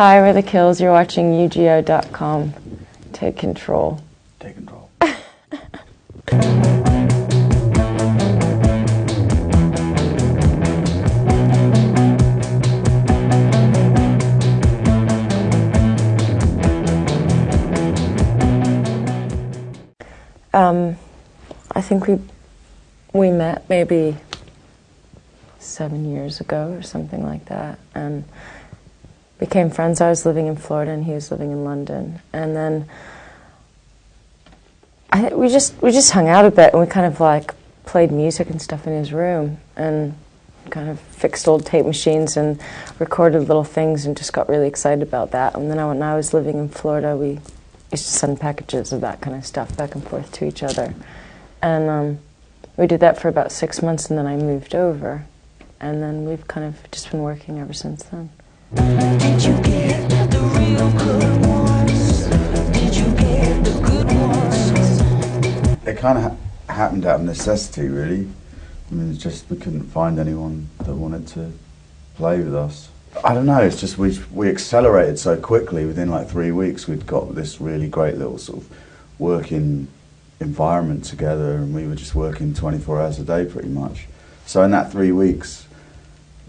Hi, we're the Kills. You're watching UGO.com. Take control. Take control. I think we met maybe 7 years ago or something like that, and became friends. I was living in Florida and he was living in London, and then we just hung out a bit, and we kind of like played music and stuff in his room and kind of fixed old tape machines and recorded little things and just got really excited about that. And then when I was living in Florida, we used to send packages of that kind of stuff back and forth to each other. And we did that for about 6 months, and then I moved over. And then we've kind of just been working ever since then. Did you get the real good ones? Did you get the good ones? It kind of happened out of necessity, really. I mean, it's just we couldn't find anyone that wanted to play with us. I don't know, it's just we accelerated so quickly. Within like 3 weeks we'd got this really great little sort of working environment together, and we were just working 24 hours a day pretty much. So in that 3 weeks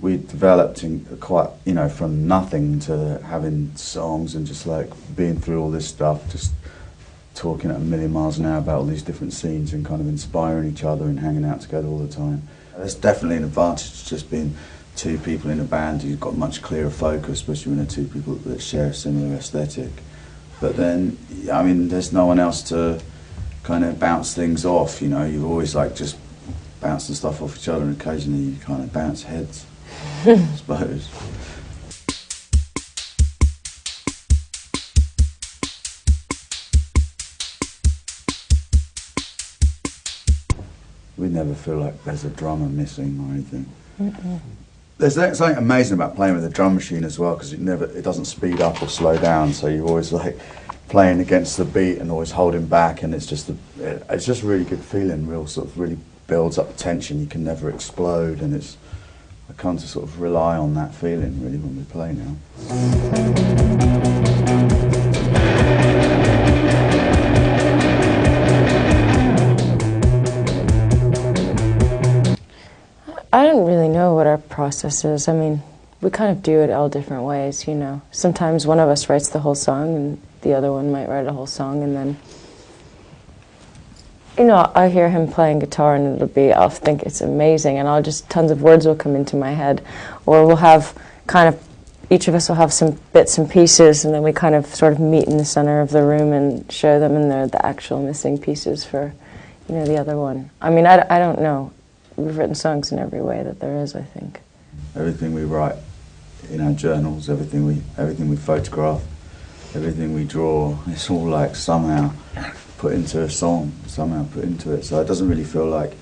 we developed in quite, you know, from nothing to having songs and just like being through all this stuff, just talking at a million miles an hour about all these different scenes and kind of inspiring each other and hanging out together all the time. There's definitely an advantage to just being two people in a band who've got much clearer focus, especially when they're two people that share a similar aesthetic. But then, I mean, there's no one else to kind of bounce things off, you know. You always like just bouncing stuff off each other, and occasionally you kind of bounce heads, I suppose. We never feel like there's a drummer missing or anything. Mm-mm. There's something amazing about playing with a drum machine as well, because it doesn't speed up or slow down, so you're always like playing against the beat and always holding back, and it's just a really good feeling. Real sort of really builds up tension. You can never explode, and I come to sort of rely on that feeling really when we play now. I don't really know what our process is. I mean, we kind of do it all different ways, you know. Sometimes one of us writes the whole song and the other one might write a whole song, and then, you know, I hear him playing guitar and I'll think it's amazing, and tons of words will come into my head. Or we'll have kind of, each of us will have some bits and pieces, and then we kind of sort of meet in the center of the room and show them, and they're the actual missing pieces for, you know, the other one. I mean, I don't know. We've written songs in every way that there is, I think. Everything we write in our journals, everything we photograph, everything we draw, it's all like somehow put into a song, somehow put into it. So it doesn't really feel like,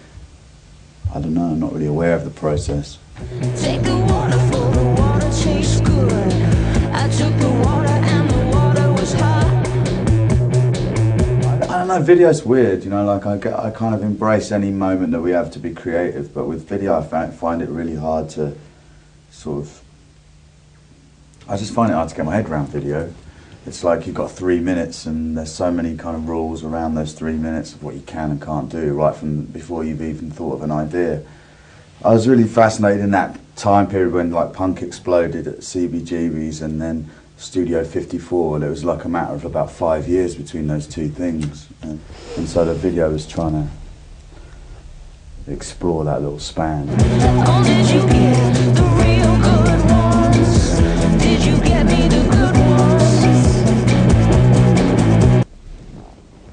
I don't know, I'm not really aware of the process. Take the water for the water tastes good. I took the water and the water was hot. I don't know, video's weird, you know, like I kind of embrace any moment that we have to be creative, but with video I find it really hard to sort of, I just find it hard to get my head around video. It's like you've got 3 minutes, and there's so many kind of rules around those 3 minutes of what you can and can't do, right from before you've even thought of an idea. I was really fascinated in that time period when like punk exploded at CBGB's and then Studio 54. There was like a matter of about 5 years between those two things, and so the video was trying to explore that little span. Oh, did you get the real good ones? Did you get me the good ones?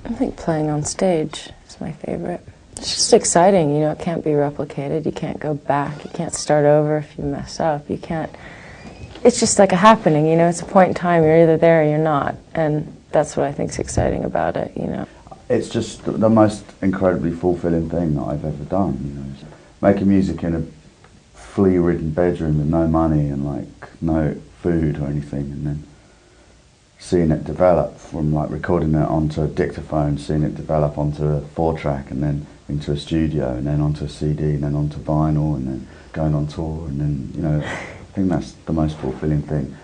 I think playing on stage is my favorite. It's just exciting, you know, it can't be replicated, you can't go back, you can't start over if you mess up, you can't, it's just like a happening, you know, it's a point in time, you're either there or you're not, and that's what I think is exciting about it, you know. It's just the most incredibly fulfilling thing that I've ever done, you know. Making music in a flea-ridden bedroom with no money and like no food or anything, and then seeing it develop from like recording it onto a dictaphone, seeing it develop onto a 4-track, and then into a studio, and then onto a CD, and then onto vinyl, and then going on tour, and then, you know, I think that's the most fulfilling thing.